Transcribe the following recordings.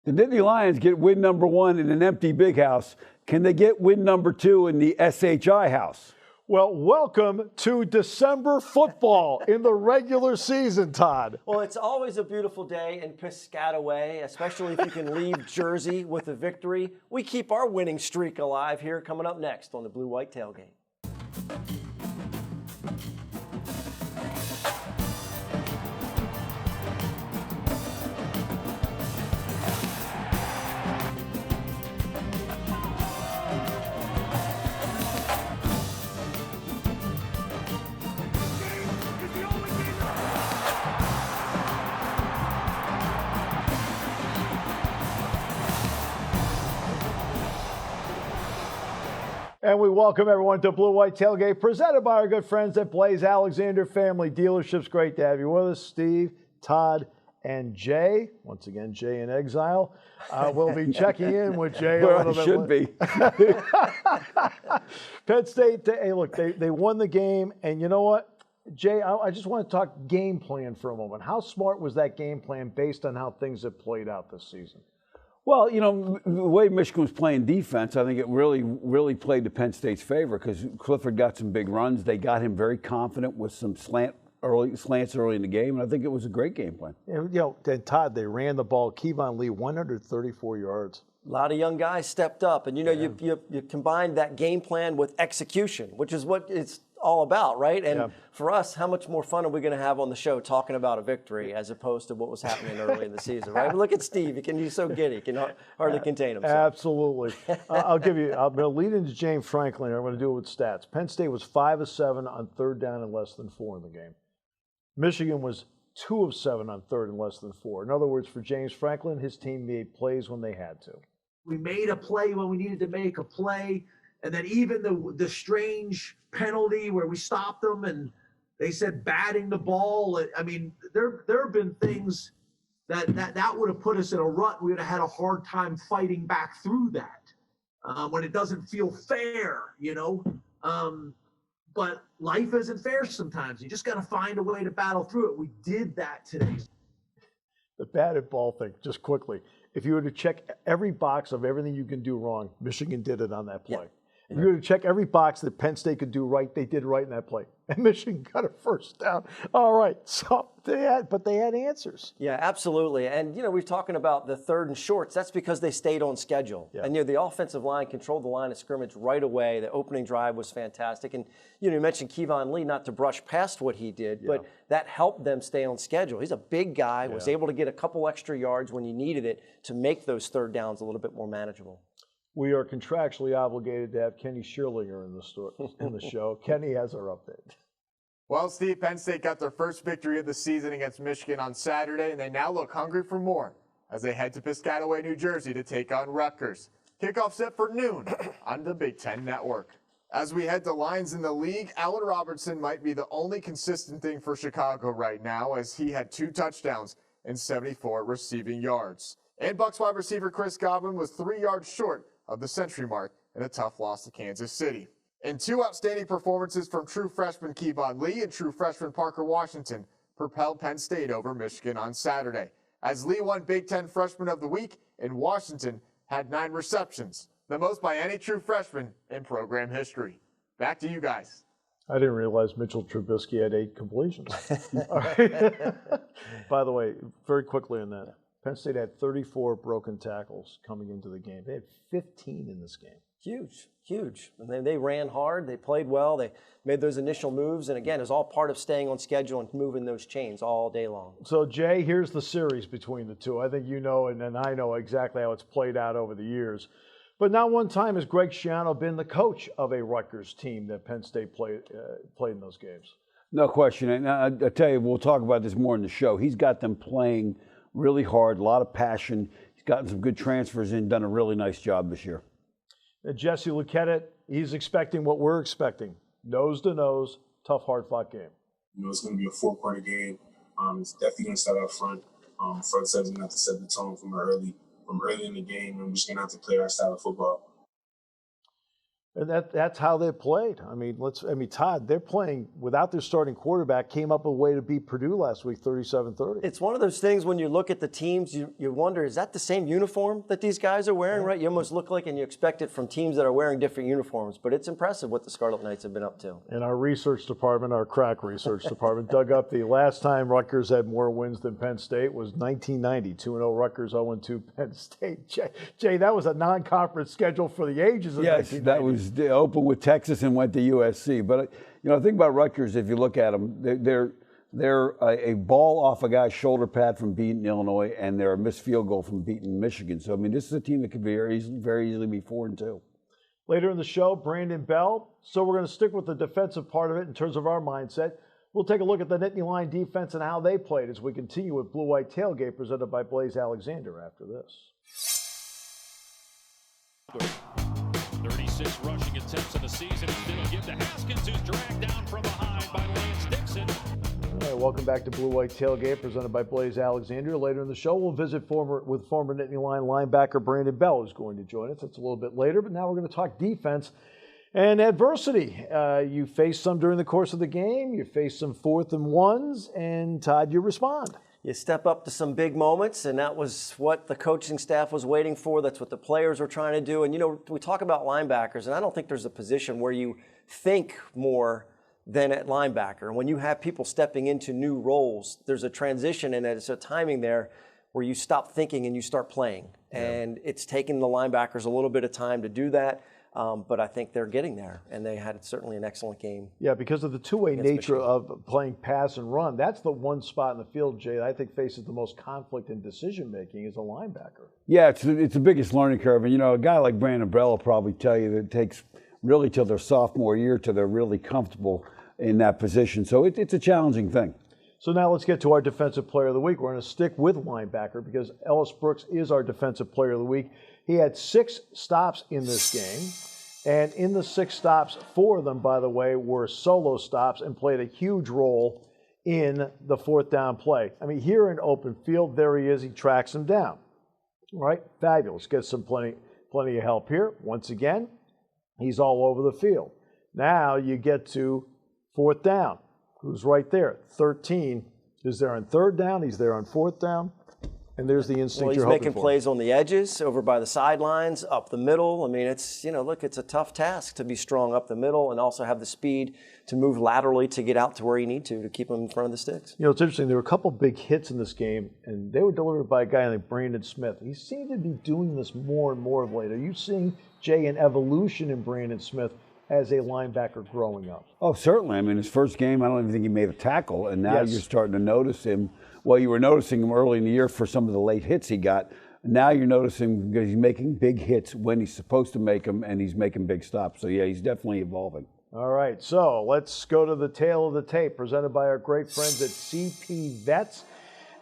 The Nittany Lions get win number 1 in an empty big house. Can they get win number 2 in the SHI house? Well, welcome to December football in the regular season, Todd. Well, it's always a beautiful day in Piscataway, especially if you can leave Jersey with a victory. We keep our winning streak alive here, coming up next on the Blue White Tailgate. And we welcome everyone to Blue White Tailgate, presented by our good friends at Blaze Alexander Family Dealerships. Great to have you with us, Steve, Todd, and Jay. Once again, Jay in exile. We'll be checking in with Jay Where a little I bit. should be. Penn State, hey, look, they won the game, and you know what? Jay, I just want to talk game plan for a moment. How smart was that game plan based on how things have played out this season? Well, you know, the way Michigan was playing defense, I think it really played to Penn State's favor because Clifford got some big runs. They got him very confident with some slants early in the game, and I think it was a great game plan. You know, and Todd, they ran the ball. Kevon Lee, 134 yards. A lot of young guys stepped up, and you know, you combined that game plan with execution, which is what it's all about, right? And for us, how much more fun are we going to have on the show talking about a victory as opposed to what was happening early in the season, right? But look at Steve; he's so giddy, he can hardly contain himself. Absolutely. I'm going to lead into James Franklin. I'm going to do it with stats. Penn State was 5 of 7 on third down and less than 4 in the game. Michigan was 2 of 7 on third and less than 4. In other words, for James Franklin, his team made plays when they had to. We made a play when we needed to make a play. And then even the strange penalty where we stopped them and they said batting the ball. I mean, there have been things that would have put us in a rut. We would have had a hard time fighting back through that when it doesn't feel fair, you know. But life isn't fair sometimes. You just got to find a way to battle through it. We did that today. The batted ball thing, just quickly. If you were to check every box of everything you can do wrong, Michigan did it on that play. Yeah. If you were to check every box that Penn State could do right, they did right in that play. And Michigan got a first down. All right. So they had answers. Yeah, absolutely. And, you know, we're talking about the third and shorts. That's because they stayed on schedule. Yeah. And, you know, the offensive line controlled the line of scrimmage right away. The opening drive was fantastic. And, you know, you mentioned Kevon Lee, not to brush past what he did, but that helped them stay on schedule. He's a big guy, was able to get a couple extra yards when he needed it to make those third downs a little bit more manageable. We are contractually obligated to have Kenny Schierlinger in the show. Kenny has our update. Well, Steve, Penn State got their first victory of the season against Michigan on Saturday, and they now look hungry for more as they head to Piscataway, New Jersey to take on Rutgers. Kickoff set for noon on the Big Ten Network. As we head to lines in the league, Allen Robertson might be the only consistent thing for Chicago right now as he had 2 touchdowns and 74 receiving yards. And Bucs wide receiver Chris Godwin was 3 yards short of the century mark in a tough loss to Kansas City. And 2 outstanding performances from true freshman Kevon Lee and true freshman Parker Washington propelled Penn State over Michigan on Saturday, as Lee won Big Ten Freshman of the Week and Washington had 9 receptions, the most by any true freshman in program history. Back to you guys. I didn't realize Mitchell Trubisky had 8 completions. By the way, very quickly on that, Penn State had 34 broken tackles coming into the game. They had 15 in this game. Huge. And they ran hard. They played well. They made those initial moves. And again, it's all part of staying on schedule and moving those chains all day long. So, Jay, here's the series between the two. I think you know, and then I know exactly how it's played out over the years. But not one time has Greg Schiano been the coach of a Rutgers team that Penn State played in those games. No question. And I tell you, we'll talk about this more in the show. He's got them playing really hard, a lot of passion. He's gotten some good transfers in, done a really nice job this year. Jesse Luketa, he's expecting what we're expecting. Nose to nose, tough, hard-fought game. You know, it's going to be a 4-quarter game. It's definitely going to start out front. Front seven's going to have to set the tone from early in the game, and we're just going to have to play our style of football. And that's how they played. I mean, Todd, they're playing without their starting quarterback, came up with a way to beat Purdue last week, 37-30. It's one of those things when you look at the teams, you wonder, is that the same uniform that these guys are wearing, right? You almost look like, and you expect it from teams that are wearing different uniforms, but it's impressive what the Scarlet Knights have been up to. And our research department, our crack research department, dug up the last time Rutgers had more wins than Penn State was 1990, 2-0 Rutgers, 0-2 Penn State. Jay, that was a non-conference schedule for the ages of 1990. That was open with Texas and went to USC. But the thing about Rutgers, if you look at them, they're a ball off a guy's shoulder pad from beating Illinois, and they're a missed field goal from beating Michigan. So this is a team that could very easily be 4-2. Later in the show, Brandon Bell. So we're going to stick with the defensive part of it in terms of our mindset. We'll take a look at the Nittany Lion defense and how they played as we continue with Blue White Tailgate presented by Blaze Alexander after this. 36 rushing attempts in the season. It'll give to Haskins, who's dragged down from behind by Lance Dixon. All right, welcome back to Blue White Tailgate presented by Blaze Alexander. Later in the show, we'll visit former Nittany Lion linebacker Brandon Bell, who's going to join us. That's a little bit later, but now we're going to talk defense and adversity. You face some during the course of the game. You face some 4th and 1s, and Todd, you respond. You step up to some big moments, and that was what the coaching staff was waiting for. That's what the players were trying to do. And, we talk about linebackers, and I don't think there's a position where you think more than at linebacker. When you have people stepping into new roles, there's a transition, and it's a timing there where you stop thinking and you start playing. Yeah. And it's taken the linebackers a little bit of time to do that. But I think they're getting there, and they had certainly an excellent game. Yeah, because of the two-way nature of playing pass and run. That's the one spot in the field, Jay, that I think faces the most conflict in decision-making is a linebacker. Yeah, it's the biggest learning curve. And, a guy like Brandon Bell will probably tell you that it takes really till their sophomore year till they're really comfortable in that position. So it's a challenging thing. So now let's get to our Defensive Player of the Week. We're going to stick with linebacker because Ellis Brooks is our Defensive Player of the Week. He had 6 stops in this game, and in the 6 stops, 4 of them, by the way, were solo stops and played a huge role in the 4th down play. Here in open field, there he is. He tracks him down. All right, fabulous. Gets some plenty of help here. Once again, he's all over the field. Now you get to 4th down. Who's right there? 13 is there on 3rd down. He's there on 4th down. And there's the instinct you're hoping for. He's making plays on the edges, over by the sidelines, up the middle. It's, look, it's a tough task to be strong up the middle and also have the speed to move laterally to get out to where you need to keep him in front of the sticks. It's interesting. There were a couple big hits in this game, and they were delivered by a guy like Brandon Smith. He seemed to be doing this more and more of late. Are you seeing, Jay, an evolution in Brandon Smith as a linebacker growing up? Oh, certainly. His first game, I don't even think he made a tackle, and now you're starting to notice him. Well, you were noticing him early in the year for some of the late hits he got. Now you're noticing because he's making big hits when he's supposed to make them, and he's making big stops. So, yeah, he's definitely evolving. All right, so let's go to the tail of the tape presented by our great friends at CP Vets.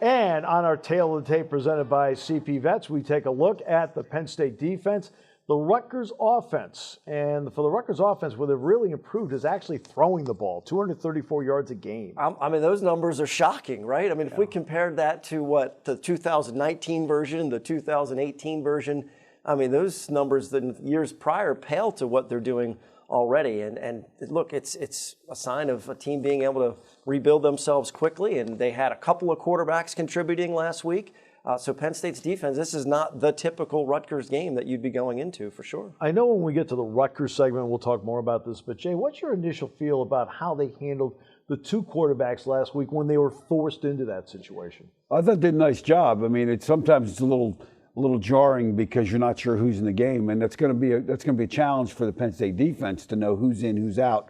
And on our tail of the tape presented by CP Vets, we take a look at the Penn State defense. The Rutgers offense, and for the Rutgers offense, where they've really improved is actually throwing the ball, 234 yards a game. Those numbers are shocking, right? If we compared that to the 2019 version, the 2018 version, those numbers the years prior pale to what they're doing already. And look, it's a sign of a team being able to rebuild themselves quickly, and they had a couple of quarterbacks contributing last week. So Penn State's defense, this is not the typical Rutgers game that you'd be going into for sure. I know when we get to the Rutgers segment, we'll talk more about this. But, Jay, what's your initial feel about how they handled the 2 quarterbacks last week when they were forced into that situation? I thought they did a nice job. Sometimes it's a little jarring because you're not sure who's in the game, and that's going to be a challenge for the Penn State defense to know who's in, who's out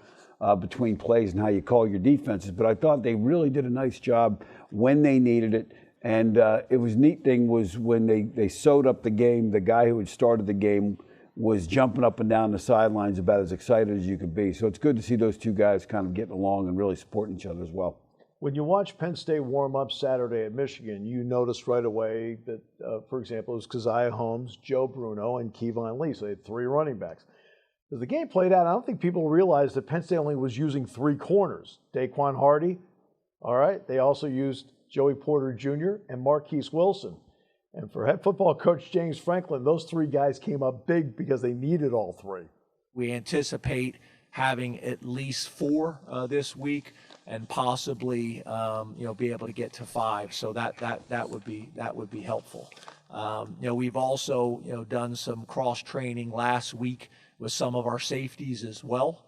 between plays and how you call your defenses. But I thought they really did a nice job when they needed it. And it was neat thing was when they sewed up the game, the guy who had started the game was jumping up and down the sidelines about as excited as you could be. So it's good to see those 2 guys kind of getting along and really supporting each other as well. When you watch Penn State warm up Saturday at Michigan, you noticed right away that, for example, it was Keziah Holmes, Joe Bruno, and Kevon Lee. So they had 3 running backs. As the game played out, I don't think people realized that Penn State only was using 3 corners. Daquan Hardy, all right. They also used Joey Porter Jr., and Marquise Wilson. And for head football coach James Franklin, those 3 guys came up big because they needed all 3. We anticipate having at least 4 this week, and possibly be able to get to 5. So that would be helpful. We've also done some cross training last week with some of our safeties as well.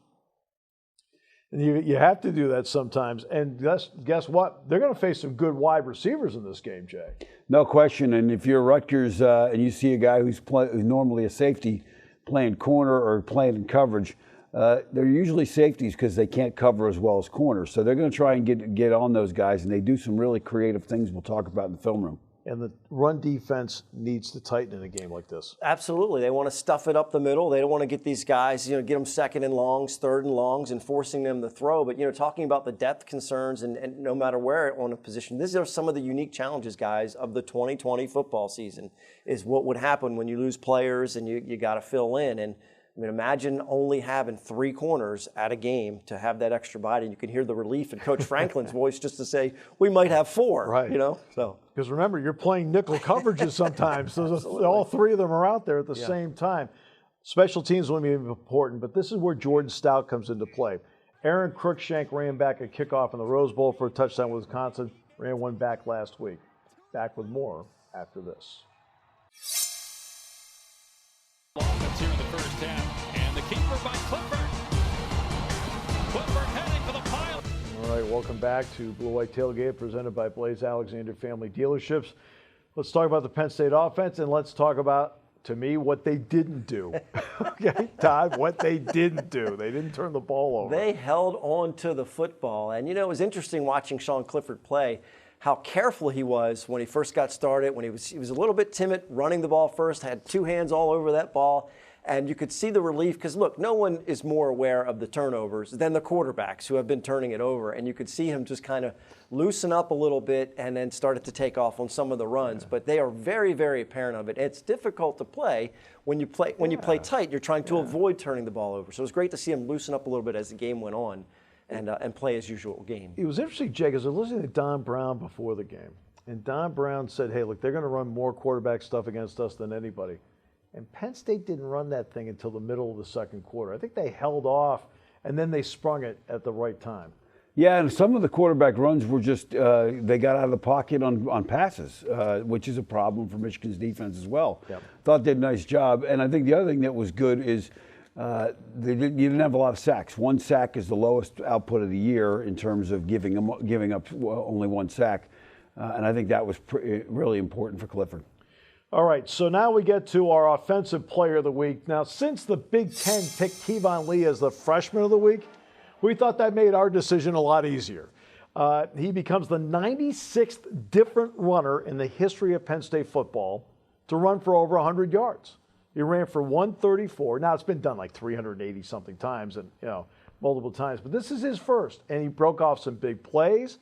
And you have to do that sometimes. And guess what? They're going to face some good wide receivers in this game, Jay. No question. And if you're Rutgers and you see a guy who's normally a safety playing corner or playing in coverage, they're usually safeties because they can't cover as well as corners. So they're going to try and get on those guys, and they do some really creative things we'll talk about in the film room. And the run defense needs to tighten in a game like this. Absolutely. They want to stuff it up the middle. They don't want to get these guys, get them second and longs, third and longs, and forcing them to throw. But, talking about the depth concerns and no matter where on a position, these are some of the unique challenges, guys, of the 2020 football season, is what would happen when you lose players and you got to fill in. And imagine only having 3 corners at a game to have that extra body. And you can hear the relief in Coach Franklin's voice just to say, we might have 4, right? So. Because remember, you're playing nickel coverages sometimes. So all 3 of them are out there at the same time. Special teams will be important, but this is where Jordan Stout comes into play. Aaron Cruikshank ran back a kickoff in the Rose Bowl for a touchdown with Wisconsin, ran one back last week. Back with more after this. Offense here in the first half, and the keeper by Clifford. Clifford heading for the pile. All right, welcome back to Blue White Tailgate, presented by Blaze Alexander Family Dealerships. Let's talk about the Penn State offense, and let's talk about, to me, what they didn't do. Okay, Todd, what they didn't do. They didn't turn the ball over. They held on to the football. And, it was interesting watching Sean Clifford play, how careful he was when he first got started, when he was a little bit timid running the ball first, had 2 hands all over that ball. And you could see the relief because, look, no one is more aware of the turnovers than the quarterbacks who have been turning it over. And you could see him just kind of loosen up a little bit and then started to take off on some of the runs. But they are very, very apparent of it. It's difficult to play when you play tight. You're trying to avoid turning the ball over. So it was great to see him loosen up a little bit as the game went on and play his usual game. It was interesting, Jay, because I was listening to Don Brown before the game. And Don Brown said, hey, look, they're going to run more quarterback stuff against us than anybody. And Penn State didn't run that thing until the middle of the second quarter. I think they held off, and then they sprung it at the right time. Yeah, and some of the quarterback runs were just, they got out of the pocket on passes, which is a problem for Michigan's defense as well. Yep. Thought they did a nice job. And I think the other thing that was good is you didn't have a lot of sacks. 1 sack is the lowest output of the year in terms of giving up only 1 sack. And I think that was really important for Clifford. All right, so now we get to our Offensive Player of the Week. Now, since the Big Ten picked Kevon Lee as the Freshman of the Week, we thought that made our decision a lot easier. He becomes the 96th different runner in the history of Penn State football to run for over 100 yards. He ran for 134. Now, it's been done like 380-something times and, multiple times, but this is his first, and he broke off some big plays.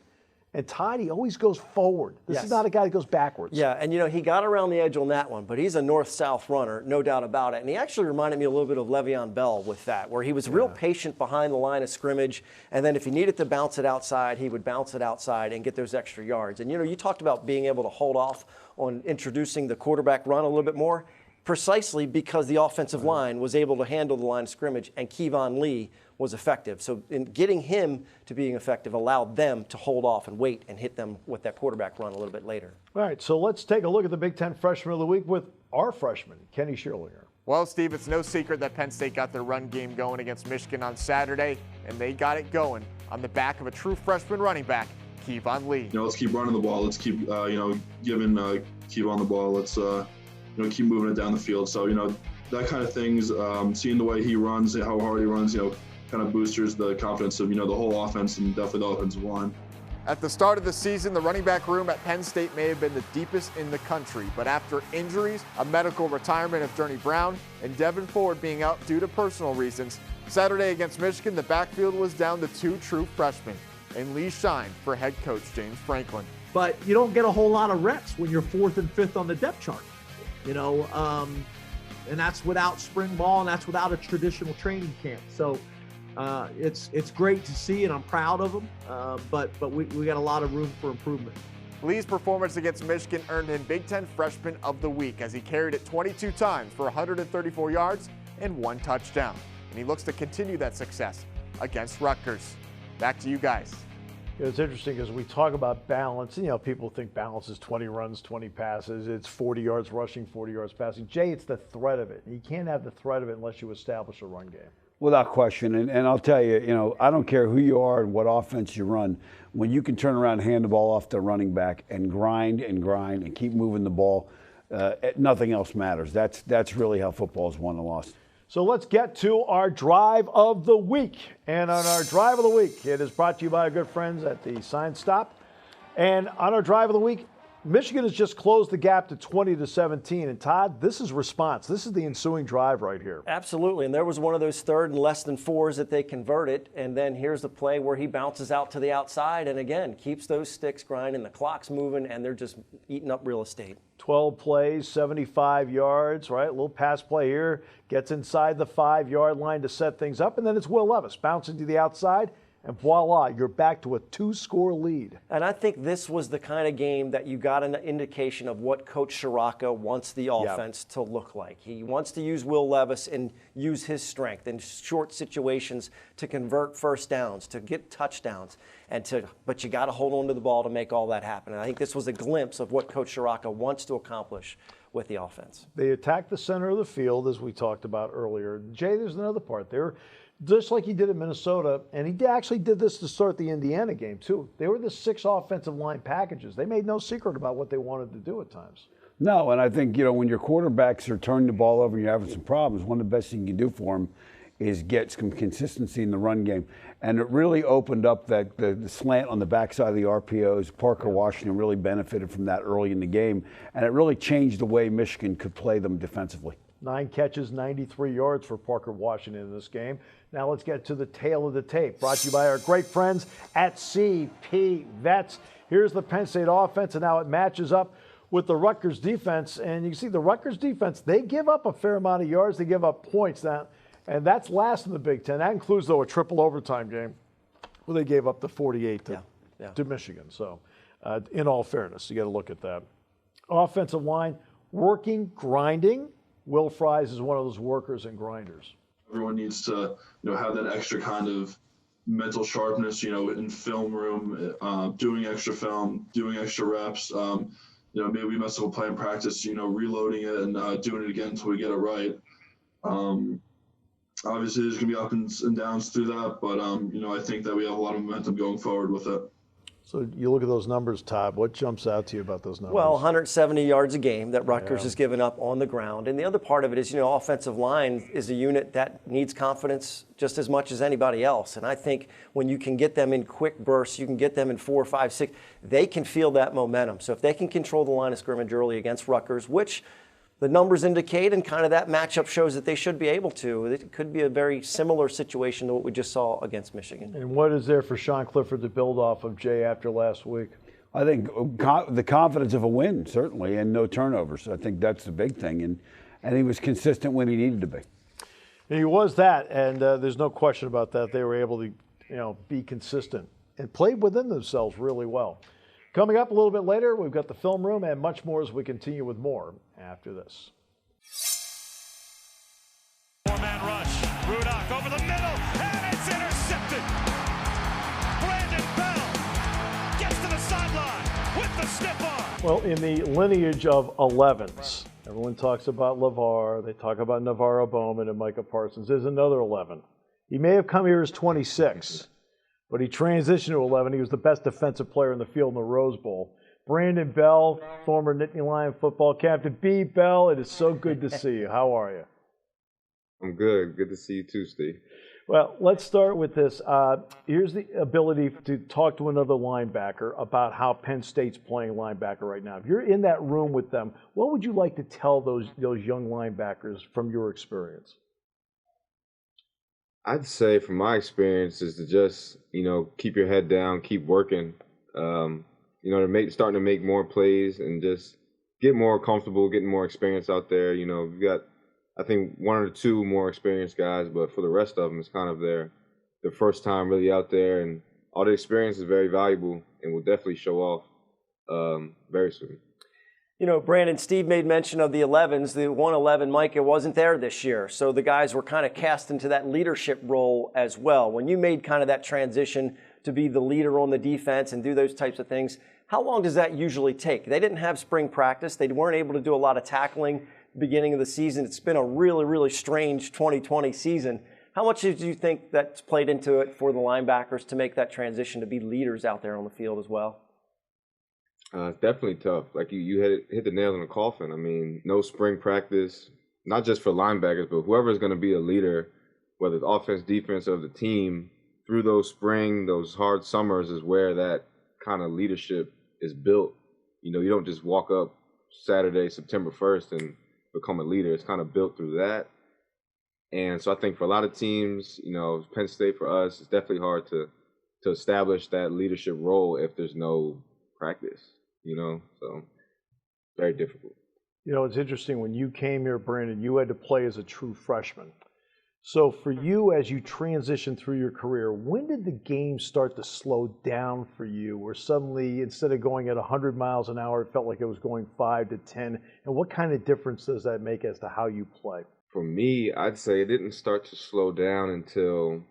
And Todd, he always goes forward. This is not a guy that goes backwards. Yeah, and he got around the edge on that one, but he's a north-south runner, no doubt about it. And he actually reminded me a little bit of Le'Veon Bell with that, where he was real patient behind the line of scrimmage, and then if he needed to bounce it outside, he would bounce it outside and get those extra yards. And you talked about being able to hold off on introducing the quarterback run a little bit more, precisely because the offensive line was able to handle the line of scrimmage, and Kevon Lee was effective. So in getting him to being effective allowed them to hold off and wait and hit them with that quarterback run a little bit later. All right, so let's take a look at the Big Ten Freshman of the Week with our freshman, Kenny Schierlinger. Well, Steve, it's no secret that Penn State got their run game going against Michigan on Saturday, and they got it going on the back of a true freshman running back, Kevon Lee. Let's keep running the ball. Let's keep, giving Kevon the ball. Let's, keep moving it down the field. So, that kind of things, seeing the way he runs, how hard he runs, kind of boosters the confidence of, the whole offense and definitely the offensive line. At the start of the season, the running back room at Penn State may have been the deepest in the country, but after injuries, a medical retirement of Journey Brown, and Devin Ford being out due to personal reasons, Saturday against Michigan, the backfield was down to 2 true freshmen, and Lee shined for head coach James Franklin. But you don't get a whole lot of reps when you're 4th and 5th on the depth chart, and that's without spring ball, and that's without a traditional training camp. So it's great to see, and I'm proud of him, but we got a lot of room for improvement. Lee's performance against Michigan earned him Big Ten Freshman of the Week as he carried it 22 times for 134 yards and 1 touchdown. and he looks to continue that success against Rutgers. Back to you guys. It's interesting because we talk about balance. You know, people think balance is 20 runs, 20 passes. It's 40 yards rushing, 40 yards passing. Jay, it's the threat of it. You can't have the threat of it unless you establish a run game. Without question. And I'll tell you, you know, I don't care who you are and what offense you run. When you can turn around and hand the ball off to running back and grind and keep moving the ball, nothing else matters. That's really how football is won and lost. So let's get to our drive of the week. And on our drive of the week, it is brought to you by our good friends at the Sign Stop. And on our drive of the week, Michigan has just closed the gap to 20-17. And Todd, this is response. This is the ensuing drive right here. Absolutely. And there was one of those third and less than fours that they converted. And then here's the play where he bounces out to the outside and again keeps those sticks grinding. The clock's moving and they're just eating up real estate. 12 plays, 75 yards, right? A little pass play here. Gets inside the 5-yard line to set things up. And then it's Will Levis bouncing to the outside. And voila, you're back to a 2-score lead. And I think this was the kind of game that you got an indication of what Coach Schierlinger wants the offense to look like. He wants to use Will Levis and use his strength in short situations to convert first downs, to get touchdowns, but you got to hold on to the ball to make all that happen. And I think this was a glimpse of what Coach Schierlinger wants to accomplish with the offense. They attacked the center of the field, as we talked about earlier. Jay, there's another part there. Just like he did in Minnesota, and he actually did this to start the Indiana game, too. They were the 6 offensive line packages. They made no secret about what they wanted to do at times. No, and I think, you know, when your quarterbacks are turning the ball over and you're having some problems, one of the best things you can do for them is get some consistency in the run game. And it really opened up that the slant on the backside of the RPOs. Parker Washington really benefited from that early in the game, and it really changed the way Michigan could play them defensively. 9 catches, 93 yards for Parker Washington in this game. Now let's get to the tail of the tape, brought to you by our great friends at CP Vets. Here's the Penn State offense, and now it matches up with the Rutgers defense. And you can see the Rutgers defense, they give up a fair amount of yards. They give up points now, and that's last in the Big Ten. That includes, though, a triple overtime game where they gave up the 48 to Michigan. So in all fairness, you got to look at that. Offensive line, working, grinding. Will Fries is one of those workers and grinders. Everyone needs to, you know, have that extra kind of mental sharpness, you know, in film room, doing extra film, doing extra reps. You know, maybe we mess up a play in practice, you know, reloading it and doing it again until we get it right. Obviously, there's going to be ups and downs through that, but, you know, I think that we have a lot of momentum going forward with it. So you look at those numbers, Todd. What jumps out to you about those numbers? Well, 170 yards a game that Rutgers has given up on the ground. And the other part of it is, you know, offensive line is a unit that needs confidence just as much as anybody else. And I think when you can get them in quick bursts, you can get them in 4, 5, 6, they can feel that momentum. So if they can control the line of scrimmage early against Rutgers, which the numbers indicate and kind of that matchup shows that they should be able to. It could be a very similar situation to what we just saw against Michigan. And what is there for Sean Clifford to build off of, Jay, after last week? I think the confidence of a win, certainly, and no turnovers. I think that's the big thing. And he was consistent when he needed to be. And he was that, and there's no question about that. They were able to, you know, be consistent and played within themselves really well. Coming up a little bit later, we've got the film room and much more as we continue with more after this. 4-man rush. Rudock over the middle, and it's intercepted. Brandon Bell gets to the sideline with the stiff arm. Well, in the lineage of 11s, everyone talks about LeVar. They talk about Navarro Bowman and Micah Parsons. There's another 11. He may have come here as 26. But he transitioned to 11. He was the best defensive player in the field in the Rose Bowl. Brandon Bell, former Nittany Lion football captain. B. Bell, it is so good to see you. How are you? I'm good. Good to see you too, Steve. Well, let's start with this. Here's the ability to talk to another linebacker about how Penn State's playing linebacker right now. If you're in that room with them, what would you like to tell those young linebackers from your experience? I'd say from my experience is to just, you know, keep your head down, keep working, you know, starting to make more plays and just get more comfortable, getting more experience out there. You know, we've got, I think, 1 or 2 more experienced guys, but for the rest of them, it's kind of their first time really out there, and all the experience is very valuable and will definitely show off very soon. You know, Brandon, Steve made mention of the 11s. The 111, Micah, wasn't there this year. So the guys were kind of cast into that leadership role as well. When you made kind of that transition to be the leader on the defense and do those types of things, how long does that usually take? They didn't have spring practice. They weren't able to do a lot of tackling beginning of the season. It's been a really, really strange 2020 season. How much did you think that's played into it for the linebackers to make that transition to be leaders out there on the field as well? It's definitely tough. Like you hit the nail in the coffin. I mean, no spring practice, not just for linebackers, but whoever is going to be a leader, whether it's offense, defense, of the team, through those hard summers is where that kind of leadership is built. You know, you don't just walk up Saturday, September 1st and become a leader. It's kind of built through that. And so I think for a lot of teams, you know, Penn State for us, it's definitely hard to establish that leadership role if there's no practice, you know, so very difficult. You know, it's interesting. When you came here, Brandon, you had to play as a true freshman. So for you, as you transition through your career, when did the game start to slow down for you, where suddenly instead of going at 100 miles an hour, it felt like it was going 5 to 10? And what kind of difference does that make as to how you play? For me, I'd say it didn't start to slow down until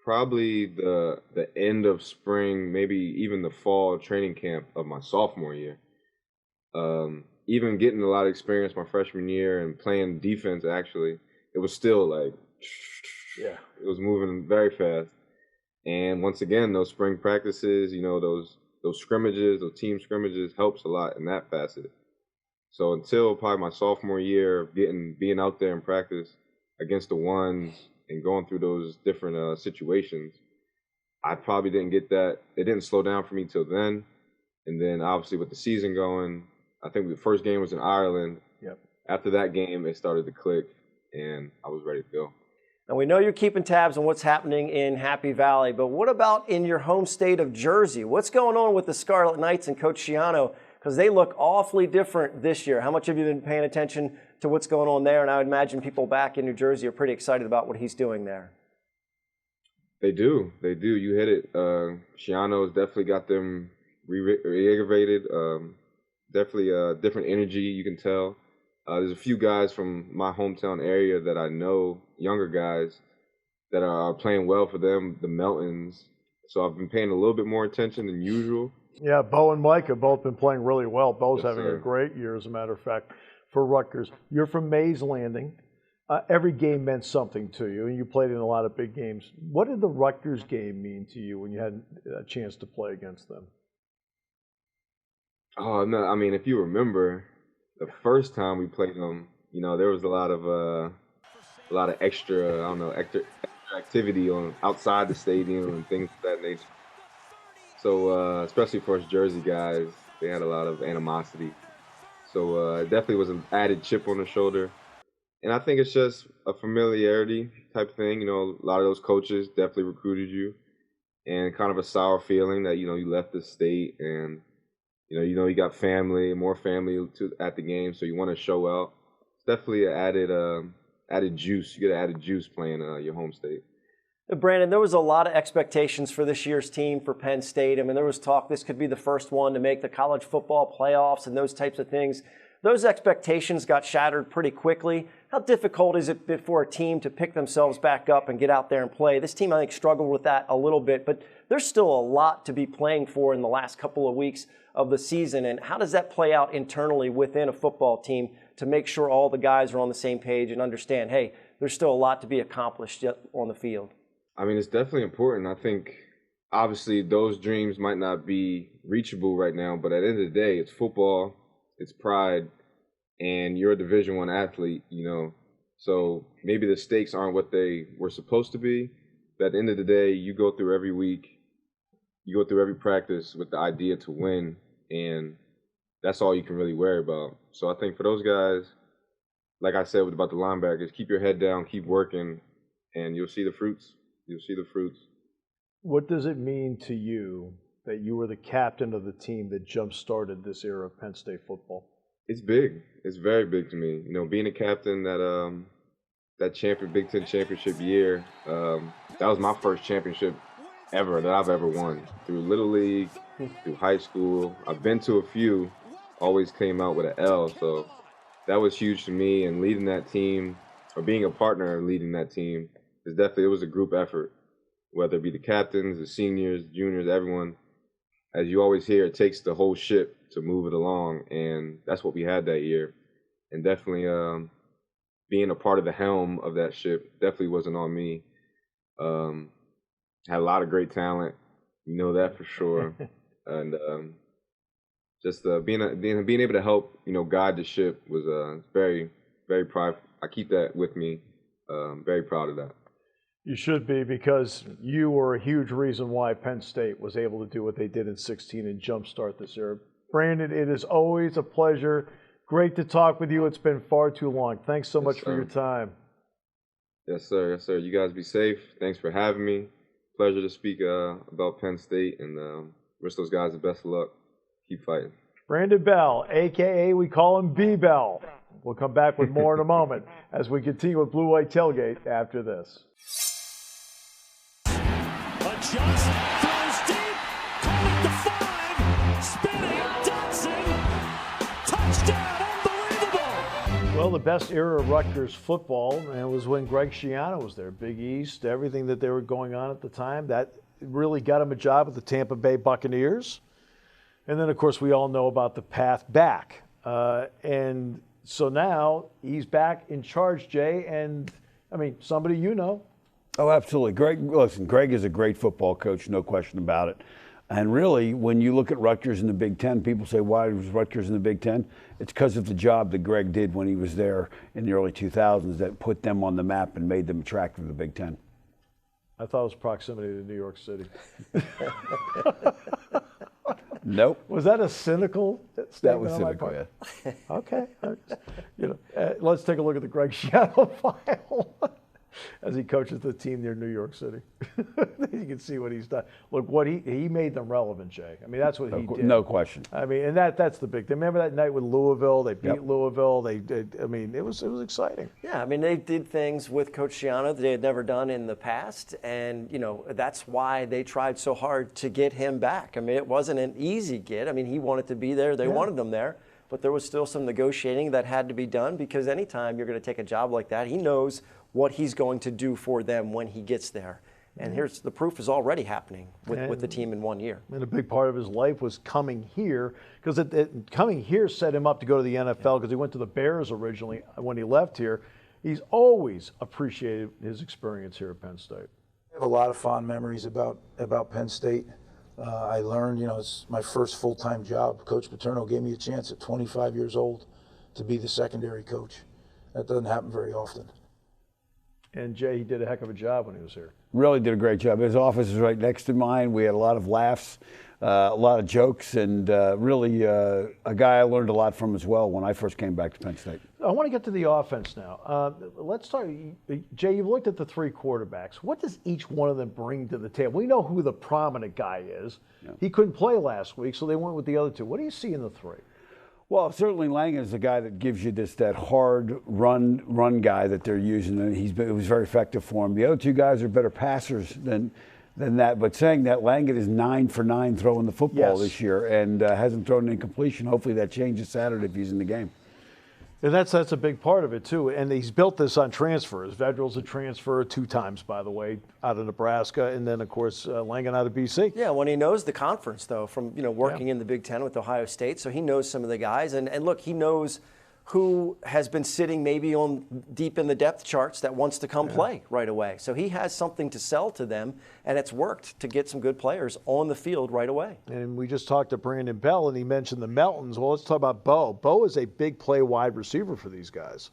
probably the end of spring, maybe even the fall training camp of my sophomore year. Even getting a lot of experience my freshman year and playing defense, actually, it was still like, yeah, it was moving very fast. And once again, those spring practices, you know, those scrimmages, those team scrimmages helps a lot in that facet. So until probably my sophomore year of being out there in practice against the ones and going through those different situations, I probably didn't get that. It didn't slow down for me till then. And then obviously with the season going, I think the first game was in Ireland. Yep. After that game, it started to click, and I was ready to go. Now, we know you're keeping tabs on what's happening in Happy Valley, but what about in your home state of Jersey? What's going on with the Scarlet Knights and Coach SCHIANO? Because they look awfully different this year. How much have you been paying attention to what's going on there? And I would imagine people back in New Jersey are pretty excited about what he's doing there. They do. You hit it. SCHIANO's definitely got them reinvigorated. Definitely a different energy, you can tell. There's a few guys from my hometown area that I know, younger guys, that are playing well for them, the Meltons. So I've been paying a little bit more attention than usual. Yeah, Bo and Mike have both been playing really well. Bo's Yes, having sir. a great year, as a matter of fact, for Rutgers. You're from Mays Landing. Every game meant something to you, and you played in a lot of big games. What did the Rutgers game mean to you when you had a chance to play against them? Oh, no, I mean, if you remember, the first time we played them, you know, there was a lot of extra activity on outside the stadium and things of that nature. So, especially for us Jersey guys, they had a lot of animosity. So, it definitely was an added chip on the shoulder. And I think it's just a familiarity type thing. You know, a lot of those coaches definitely recruited you, and kind of a sour feeling that, you know, you left the state and, you know, you got family, more family at the game, so you want to show out. It's definitely an added juice. You get an added juice playing your home state. Brandon, there was a lot of expectations for this year's team for Penn State. I mean, there was talk this could be the first one to make the college football playoffs and those types of things. Those expectations got shattered pretty quickly. How difficult is it for a team to pick themselves back up and get out there and play? This team, I think, struggled with that a little bit, but there's still a lot to be playing for in the last couple of weeks of the season. And how does that play out internally within a football team to make sure all the guys are on the same page and understand, hey, there's still a lot to be accomplished yet on the field? I mean, it's definitely important. I think, obviously, those dreams might not be reachable right now, but at the end of the day, it's football, it's pride, and you're a Division I athlete, you know. So maybe the stakes aren't what they were supposed to be, but at the end of the day, you go through every week, you go through every practice with the idea to win, and that's all you can really worry about. So I think for those guys, like I said about the linebackers, keep your head down, keep working, and you'll see the fruits. You'll see the fruits. What does it mean to you that you were the captain of the team that jump-started this era of Penn State football? It's big. It's very big to me. You know, being a captain that Big Ten championship year, that was my first championship ever that I've ever won. Through Little League, through high school. I've been to a few, always came out with an L. So that was huge to me. And leading that team, or being a partner in leading that team, it was a group effort, whether it be the captains, the seniors, juniors, everyone. As you always hear, it takes the whole ship to move it along, and that's what we had that year. And definitely being a part of the helm of that ship definitely wasn't on me. Had a lot of great talent, you know that for sure. And just being able to help, guide the ship was very, very proud. I keep that with me. Very proud of that. You should be, because you were a huge reason why Penn State was able to do what they did in 16 and jumpstart this year. Brandon, it is always a pleasure. Great to talk with you. It's been far too long. Thanks so much for your time. Yes, sir. Yes, sir. You guys be safe. Thanks for having me. Pleasure to speak about Penn State, and wish those guys the best of luck. Keep fighting. Brandon Bell, a.k.a. we call him B-Bell. We'll come back with more in a moment as we continue with Blue White Tailgate after this. Adjust, throws deep, caught at the 5, spinning, dancing, touchdown, unbelievable! Well, the best era of Rutgers football, and it was when Greg Schierlinger was there. Big East, everything that they were going on at the time, that really got him a job at the Tampa Bay Buccaneers. And then, of course, we all know about the path back. And so now he's back in charge, Jay, and, I mean, somebody you know. Oh, absolutely. Greg is a great football coach, no question about it. And really, when you look at Rutgers in the Big Ten, people say, why was Rutgers in the Big Ten? It's because of the job that Greg did when he was there in the early 2000s that put them on the map and made them attractive to the Big Ten. I thought it was proximity to New York City. Nope. Was that a cynical statement? That was cynical, yeah. Okay. Let's take a look at the Greg Schierlinger file as he coaches the team near New York City. You can see what he's done. Look, what he made them relevant, Jay. I mean, that's what he did. No question. I mean, and that's the big thing. Remember that night with Louisville? They beat Louisville. I mean, it was exciting. Yeah, I mean, they did things with Coach Schierlinger that they had never done in the past, and that's why they tried so hard to get him back. I mean, it wasn't an easy get. I mean, he wanted to be there. They wanted him there. But there was still some negotiating that had to be done, because anytime you're going to take a job like that, he knows what he's going to do for them when he gets there. And here's the proof is already happening with the team in 1 year. And a big part of his life was coming here, because coming here set him up to go to the NFL, because he went to the Bears originally when he left here. He's always appreciated his experience here at Penn State. I have a lot of fond memories about Penn State. I learned, it's my first full-time job. Coach Paterno gave me a chance at 25 years old to be the secondary coach. That doesn't happen very often. And Jay, he did a heck of a job when he was here. Really did a great job. His office is right next to mine. We had a lot of laughs, a lot of jokes, and really a guy I learned a lot from as well when I first came back to Penn State. I want to get to the offense now. Let's start. Jay, you've looked at the three quarterbacks. What does each one of them bring to the table? We know who the prominent guy is. Yeah. He couldn't play last week, so they went with the other two. What do you see in the three? Well, certainly Lang is the guy that gives you that hard run guy that they're using, and it was very effective for him. The other two guys are better passers than that. But saying that, Langen is 9 for 9 throwing the football this year, and hasn't thrown an incompletion. Hopefully that changes Saturday if he's in the game. And that's a big part of it, too. And he's built this on transfers. Vedril's a transfer 2 times, by the way, out of Nebraska. And then, of course, Langen out of BC. Yeah, when he knows the conference, though, from working in the Big Ten with Ohio State. So he knows some of the guys. And look, he knows who has been sitting maybe on deep in the depth charts that wants to come play right away. So he has something to sell to them, and it's worked to get some good players on the field right away. And we just talked to Brandon Bell, and he mentioned the Meltons. Well, let's talk about Bo. Bo is a big play wide receiver for these guys.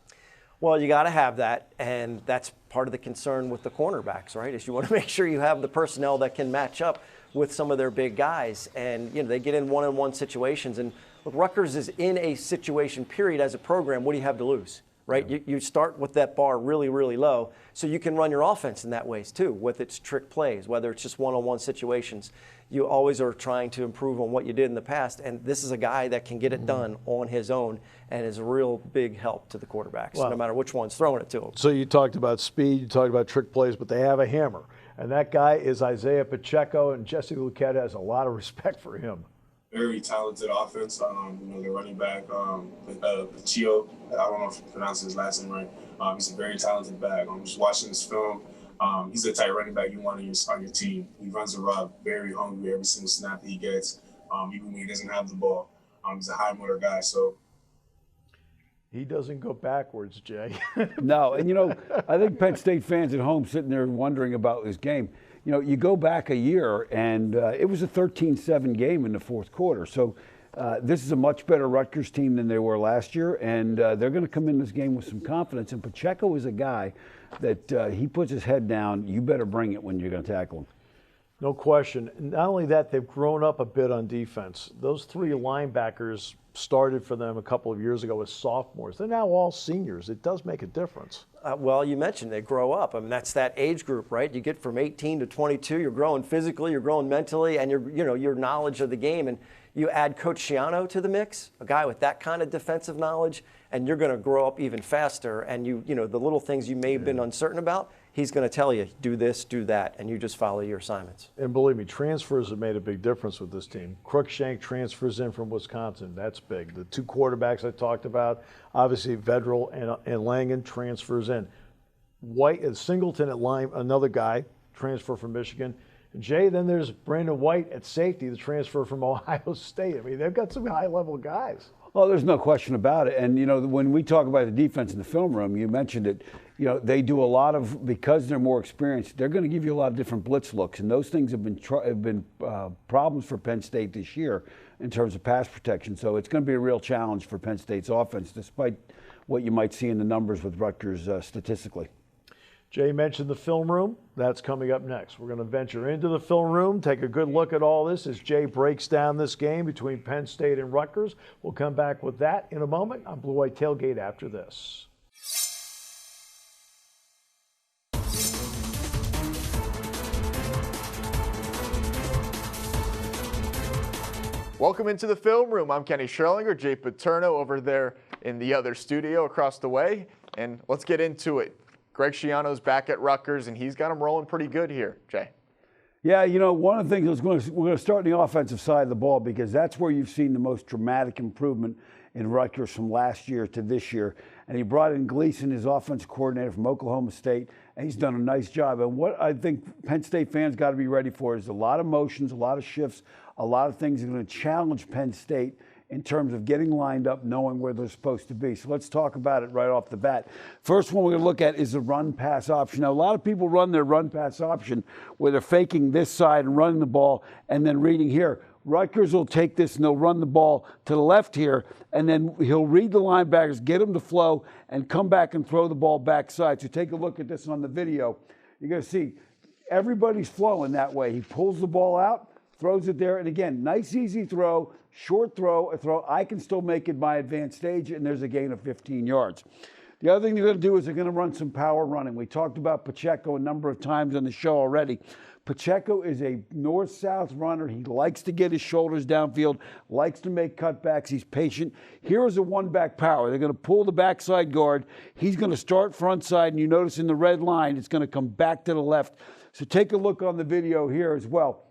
Well, you got to have that, and that's part of the concern with the cornerbacks, right? Is you want to make sure you have the personnel that can match up with some of their big guys. And, they get in one-on-one situations. And look, Rutgers is in a situation, period, as a program. What do you have to lose, right? Yeah. You start with that bar really, really low, so you can run your offense in that ways, too, with its trick plays, whether it's just one-on-one situations. You always are trying to improve on what you did in the past, and this is a guy that can get it done on his own and is a real big help to the quarterbacks, no matter which one's throwing it to him. So you talked about speed, you talked about trick plays, but they have a hammer. And that guy is Isaiah Pacheco, and Jesse Luketa has a lot of respect for him. very talented offense. Their running back, Pachio, I don't know if you pronounce his last name right. He's a very talented back. I'm just watching this film. He's the type running back you want on your team. He runs the route, very hungry every single snap that he gets, even when he doesn't have the ball. He's a high motor guy, so. He doesn't go backwards, Jay. No, and I think Penn State fans at home sitting there wondering about this game. You go back a year, and it was a 13-7 game in the fourth quarter. So this is a much better Rutgers team than they were last year, and they're going to come in this game with some confidence. And Pacheco is a guy that he puts his head down. You better bring it when you're going to tackle him. No question. Not only that, they've grown up a bit on defense. Those three linebackers started for them a couple of years ago as sophomores. They're now all seniors. It does make a difference. Well, you mentioned they grow up. I mean, that's that age group, right? You get from 18 to 22. You're growing physically, you're growing mentally, and your knowledge of the game. And you add Coach SCHIANO to the mix, a guy with that kind of defensive knowledge, and you're going to grow up even faster. And the little things you may have been uncertain about, he's going to tell you, do this, do that, and you just follow your assignments. And believe me, transfers have made a big difference with this team. Cruikshank transfers in from Wisconsin. That's big. The two quarterbacks I talked about, obviously Vedral and Langen transfers in. White and Singleton at line, another guy, transfer from Michigan. And Jay, then there's Brandon White at safety, the transfer from Ohio State. I mean, they've got some high-level guys. Well, there's no question about it. And, when we talk about the defense in the film room, you mentioned it, they do a lot of, because they're more experienced, they're going to give you a lot of different blitz looks. And those things have been problems for Penn State this year in terms of pass protection. So it's going to be a real challenge for Penn State's offense, despite what you might see in the numbers with Rutgers statistically. Jay mentioned the film room. That's coming up next. We're going to venture into the film room, take a good look at all this as Jay breaks down this game between Penn State and Rutgers. We'll come back with that in a moment on Blue White Tailgate after this. Welcome into the film room. I'm Kenny Schierlinger, Jay Paterno over there in the other studio across the way. And let's get into it. Greg Schiano's back at Rutgers, and he's got him rolling pretty good here, Jay. Yeah, one of the things we're going to start on the offensive side of the ball because that's where you've seen the most dramatic improvement in Rutgers from last year to this year. And he brought in Gleason, his offensive coordinator from Oklahoma State, and he's done a nice job. And what I think Penn State fans got to be ready for is a lot of motions, a lot of shifts, a lot of things that are going to challenge Penn State in terms of getting lined up, knowing where they're supposed to be. So let's talk about it right off the bat. First one we're going to look at is the run-pass option. Now, a lot of people run their run-pass option where they're faking this side and running the ball and then reading here. Rutgers will take this and they'll run the ball to the left here, and then he'll read the linebackers, get them to flow, and come back and throw the ball backside. So take a look at this on the video. You're going to see everybody's flowing that way. He pulls the ball out, throws it there, and again, nice, easy throw, short throw, a throw. I can still make it my advanced stage, and there's a gain of 15 yards. The other thing they're going to do is they're going to run some power running. We talked about Pacheco a number of times on the show already. Pacheco is a north-south runner. He likes to get his shoulders downfield, likes to make cutbacks. He's patient. Here is a one-back power. They're going to pull the backside guard. He's going to start front side, and you notice in the red line, it's going to come back to the left. So take a look on the video here as well.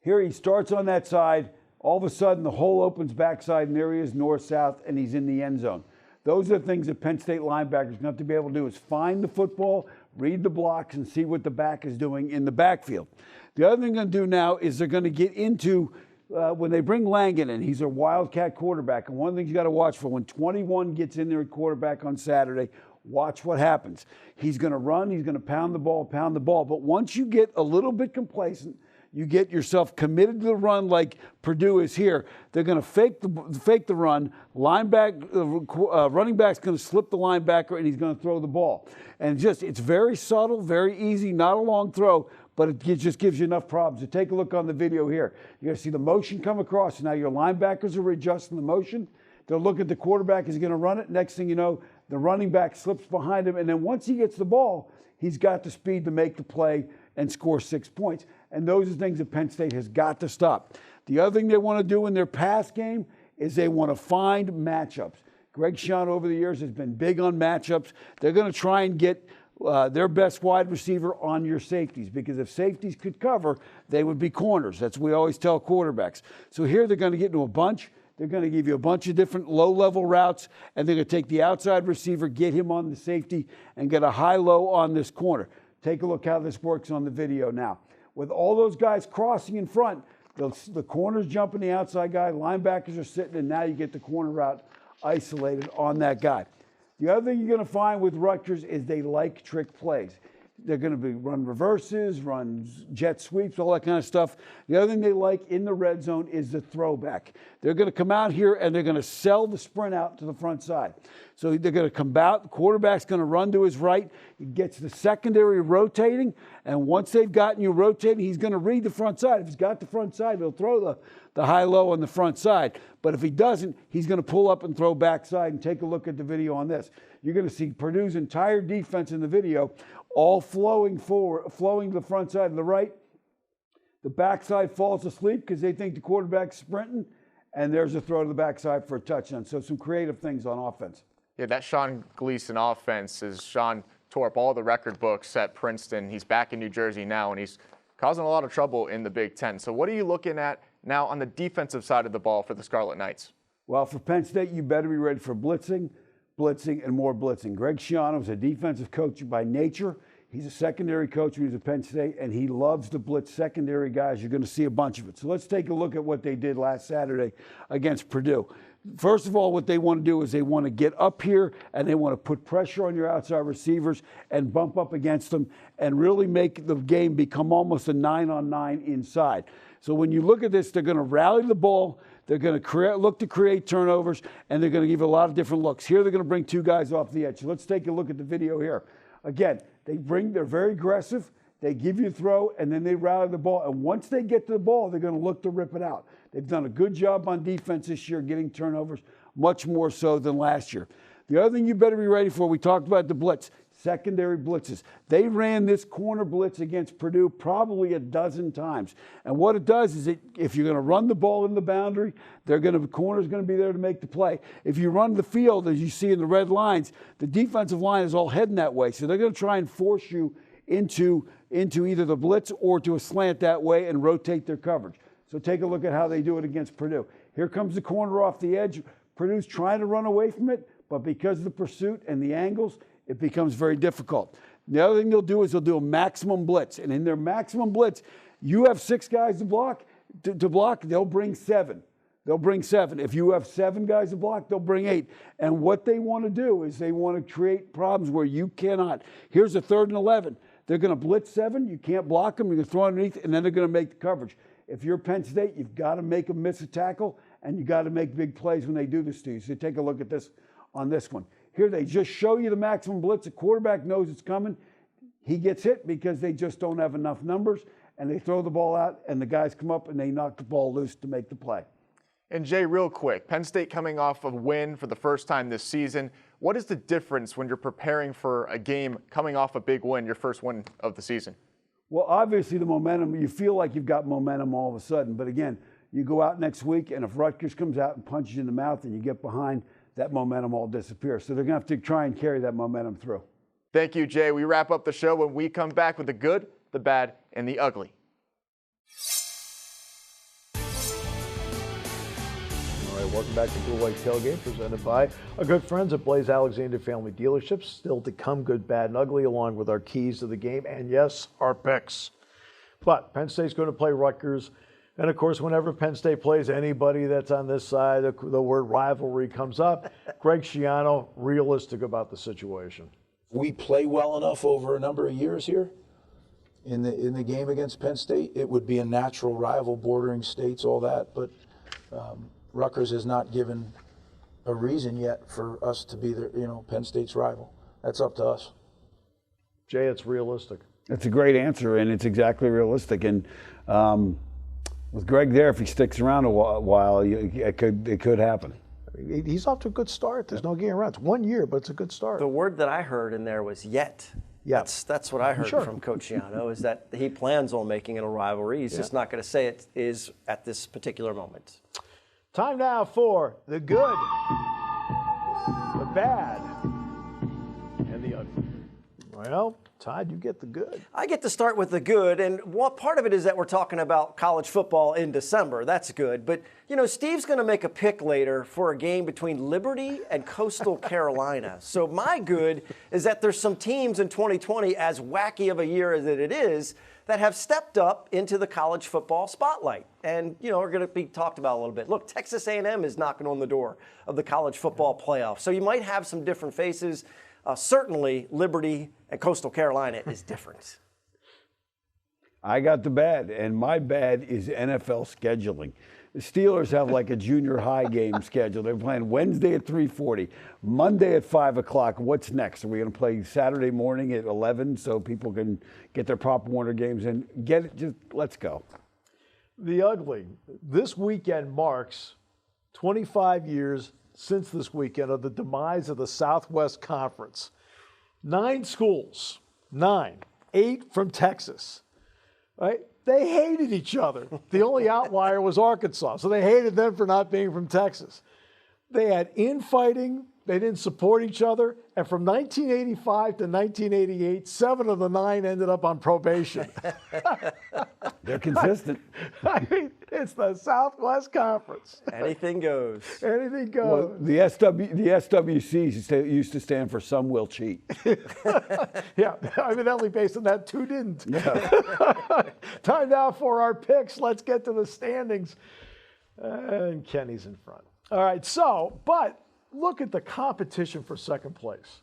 Here he starts on that side. All of a sudden, the hole opens backside, and there he is, north-south, and he's in the end zone. Those are the things that Penn State linebackers are going to have to be able to do is find the football, read the blocks, and see what the back is doing in the backfield. The other thing they're going to do now is they're going to get into, when they bring Langen in, he's a wildcat quarterback. And one of the things you got to watch for when 21 gets in there at quarterback on Saturday, watch what happens. He's going to run, he's going to pound the ball. But once you get a little bit complacent, you get yourself committed to the run like Purdue is here. They're going to fake the run. Running back's going to slip the linebacker, and he's going to throw the ball. And it's very subtle, very easy, not a long throw, but it just gives you enough problems. So take a look on the video here. You're going to see the motion come across. Now your linebackers are adjusting the motion. They'll look at the quarterback. Is going to run it. Next thing you know, the running back slips behind him. And then once he gets the ball, he's got the speed to make the play and score 6 points. And those are things that Penn State has got to stop. The other thing they want to do in their pass game is they want to find matchups. Greg Schiano over the years has been big on matchups. They're going to try and get their best wide receiver on your safeties, because if safeties could cover, they would be corners. That's what we always tell quarterbacks. So here they're going to get into a bunch. They're going to give you a bunch of different low-level routes, and they're going to take the outside receiver, get him on the safety, and get a high-low on this corner. Take a look how this works on the video now. With all those guys crossing in front, the corner's jumping the outside guy, linebackers are sitting, and now you get the corner route isolated on that guy. The other thing you're going to find with Rutgers is they like trick plays. They're going to be run reverses, run jet sweeps, all that kind of stuff. The other thing they like in the red zone is the throwback. They're going to come out here and they're going to sell the sprint out to the front side. So they're going to come out, the quarterback's going to run to his right. He gets the secondary rotating, and once they've gotten you rotating, he's going to read the front side. If he's got the front side, he'll throw the high-low on the front side. But if he doesn't, he's going to pull up and throw backside. And take a look at the video on this. You're going to see Purdue's entire defense in the video all flowing forward, flowing to the front side and the right. The backside falls asleep because they think the quarterback's sprinting, and there's a throw to the backside for a touchdown. So some creative things on offense. Yeah, that Sean Gleason offense is Sean tore up all the record books at Princeton. He's back in New Jersey now, and he's causing a lot of trouble in the Big Ten. So what are you looking at now on the defensive side of the ball for the Scarlet Knights? Well, for Penn State, you better be ready for blitzing, and more blitzing. Greg Schiano is a defensive coach by nature. He's a secondary coach when he was at Penn State, and he loves to blitz secondary guys. You're going to see a bunch of it. So let's take a look at what they did last Saturday against Purdue. First of all, what they want to do is they want to get up here and they want to put pressure on your outside receivers and bump up against them and really make the game become almost a 9-on-9 inside. So when you look at this, they're going to rally the ball. They're going to look to create turnovers, and they're going to give a lot of different looks. Here they're going to bring two guys off the edge. So let's take a look at the video here. Again, they're very aggressive. They give you a throw, and then they rally the ball. And once they get to the ball, they're going to look to rip it out. They've done a good job on defense this year, getting turnovers, much more so than last year. The other thing you better be ready for, we talked about the blitz, secondary blitzes. They ran this corner blitz against Purdue probably a dozen times. And what it does is if you're going to run the ball in the boundary, the corner's going to be there to make the play. If you run the field, as you see in the red lines, the defensive line is all heading that way. So they're going to try and force you into either the blitz or to a slant that way and rotate their coverage. So take a look at how they do it against Purdue. Here comes the corner off the edge. Purdue's trying to run away from it, but because of the pursuit and the angles, it becomes very difficult. The other thing they'll do is they'll do a maximum blitz. And in their maximum blitz, you have 6 guys to block, they'll bring 7. They'll bring 7. If you have 7 guys to block, they'll bring 8. And what they want to do is they want to create problems where you cannot. Here's a 3rd and 11. They're going to blitz 7. You can't block them. You're going to throw underneath, and then they're going to make the coverage. If you're Penn State, you've got to make them miss a tackle, and you've got to make big plays when they do this to you. So take a look at this on this one. Here they just show you the maximum blitz. The quarterback knows it's coming. He gets hit because they just don't have enough numbers, and they throw the ball out, and the guys come up, and they knock the ball loose to make the play. And Jay, real quick, Penn State coming off a win for the first time this season. What is the difference when you're preparing for a game coming off a big win, your first win of the season? Well, obviously the momentum, you feel like you've got momentum all of a sudden. But again, you go out next week, and if Rutgers comes out and punches you in the mouth and you get behind, that momentum all disappears. So they're going to have to try and carry that momentum through. Thank you, Jay. We wrap up the show when we come back with the good, the bad, and the ugly. All right, welcome back to Blue White Tailgate, presented by our good friends at Blaze Alexander Family Dealerships. Still to come, good, bad, and ugly, along with our keys to the game, and yes, our picks. But Penn State's going to play Rutgers. And, of course, whenever Penn State plays anybody that's on this side, the word rivalry comes up. Greg Schiano, realistic about the situation. We play well enough over a number of years here in the game against Penn State. It would be a natural rival, bordering states, all that. But Rutgers has not given a reason yet for us to be Penn State's rival. That's up to us. Jay, it's realistic. That's a great answer, and it's exactly realistic. And with Greg there, if he sticks around a while, it could happen. He's off to a good start. There's no getting around. It's 1 year, but it's a good start. The word that I heard in there was yet. Yeah. That's what I heard from Coach Schiano, is that he plans on making it a rivalry. He's just not going to say it is at this particular moment. Time now for the good, the bad, and the ugly. Well, Todd, you get the good. I get to start with the good, and what part of it is that we're talking about college football in December. That's good. But, Steve's going to make a pick later for a game between Liberty and Coastal Carolina. So my good is that there's some teams in 2020, as wacky of a year as it is, that have stepped up into the college football spotlight and, are going to be talked about a little bit. Look, Texas A&M is knocking on the door of the college football playoff. So you might have some different faces. Certainly, Liberty and Coastal Carolina is different. I got the bad, and my bad is NFL scheduling. The Steelers have like a junior high game scheduled. They're playing Wednesday at 3:40, Monday at 5 o'clock. What's next? Are we going to play Saturday morning at 11 so people can get their Pop Warner games in? Get it? Just let's go. The ugly. This weekend marks 25 years since this weekend of the demise of the Southwest Conference. 9 schools, 8 from Texas, right? They hated each other. The only outlier was Arkansas, so they hated them for not being from Texas. They had infighting. They didn't support each other. And from 1985 to 1988, 7 of the 9 ended up on probation. They're consistent. I mean, it's the Southwest Conference. Anything goes. Anything goes. Well, the SWC used to stand for Some Will Cheat. Yeah, evidently based on that, 2 didn't. Yeah. Time now for our picks. Let's get to the standings. And Kenny's in front. All right, but look at the competition for second place.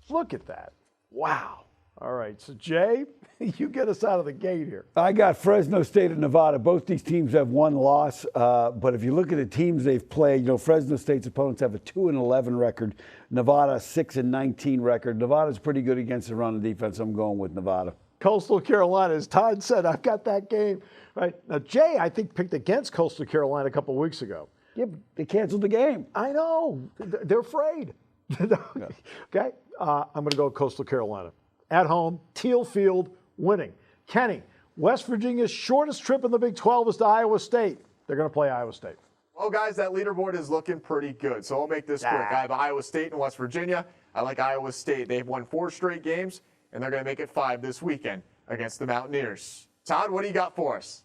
Look at that. Wow. All right, so Jay, you get us out of the gate here. I got Fresno State and Nevada. Both these teams have 1 loss, but if you look at the teams they've played, Fresno State's opponents have a 2-11 record. Nevada, 6-19 record. Nevada's pretty good against the run and defense. I'm going with Nevada. Coastal Carolina, as Todd said, I've got that game. Right now, Jay, I think, picked against Coastal Carolina a couple of weeks ago. Yeah, they canceled the game. I know. They're afraid. Okay, I'm going to go Coastal Carolina. At home, Teal Field, winning. Kenny, West Virginia's shortest trip in the Big 12 is to Iowa State. They're going to play Iowa State. Well, guys, that leaderboard is looking pretty good, so I'll make this quick. I have Iowa State and West Virginia. I like Iowa State. They've won 4 straight games, and they're going to make it 5 this weekend against the Mountaineers. Todd, what do you got for us?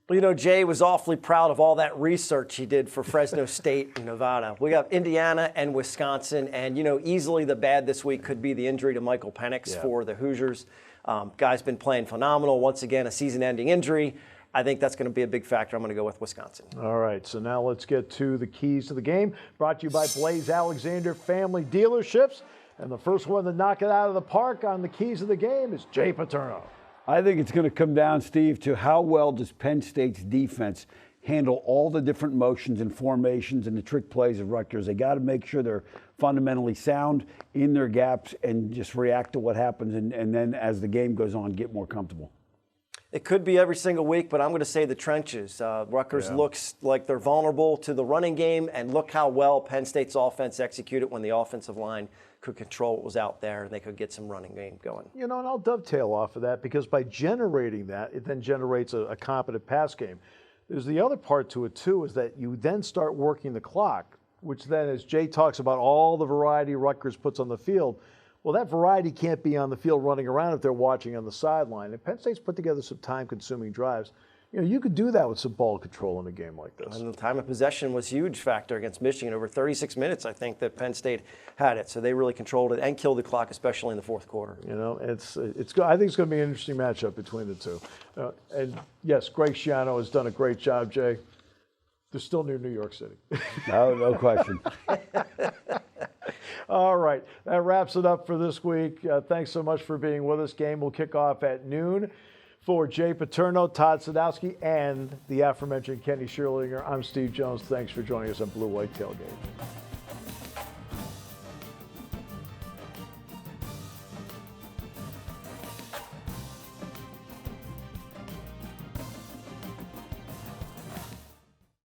Well, Jay was awfully proud of all that research he did for Fresno State and Nevada. We got Indiana and Wisconsin, and, easily the bad this week could be the injury to Michael Penix for the Hoosiers. Guy's been playing phenomenal. Once again, a season-ending injury. I think that's going to be a big factor. I'm going to go with Wisconsin. All right, so now let's get to the keys to the game. Brought to you by Blaze Alexander Family Dealerships. And the first one to knock it out of the park on the keys of the game is Jay Paterno. I think it's going to come down, Steve, to how well does Penn State's defense handle all the different motions and formations and the trick plays of Rutgers. They got to make sure they're fundamentally sound in their gaps and just react to what happens, and then as the game goes on, get more comfortable. It could be every single week, but I'm going to say the trenches. Rutgers looks like they're vulnerable to the running game, and look how well Penn State's offense executed when the offensive line could control what was out there and they could get some running game going. And I'll dovetail off of that, because by generating that, it then generates a competent pass game. There's the other part to it, too, is that you then start working the clock, which then, as Jay talks about all the variety Rutgers puts on the field, well, that variety can't be on the field running around if they're watching on the sideline. And Penn State's put together some time-consuming drives. You could do that with some ball control in a game like this. And the time of possession was a huge factor against Michigan. Over 36 minutes, I think, that Penn State had it. So they really controlled it and killed the clock, especially in the fourth quarter. It's I think it's going to be an interesting matchup between the two. And yes, Greg Schierlinger has done a great job, Jay. They're still near New York City. No question. All right, that wraps it up for this week. Thanks so much for being with us. Game will kick off at noon. For Jay Paterno, Todd Sadowski, and the aforementioned Kenny Schierlinger, I'm Steve Jones. Thanks for joining us on Blue White Tailgate.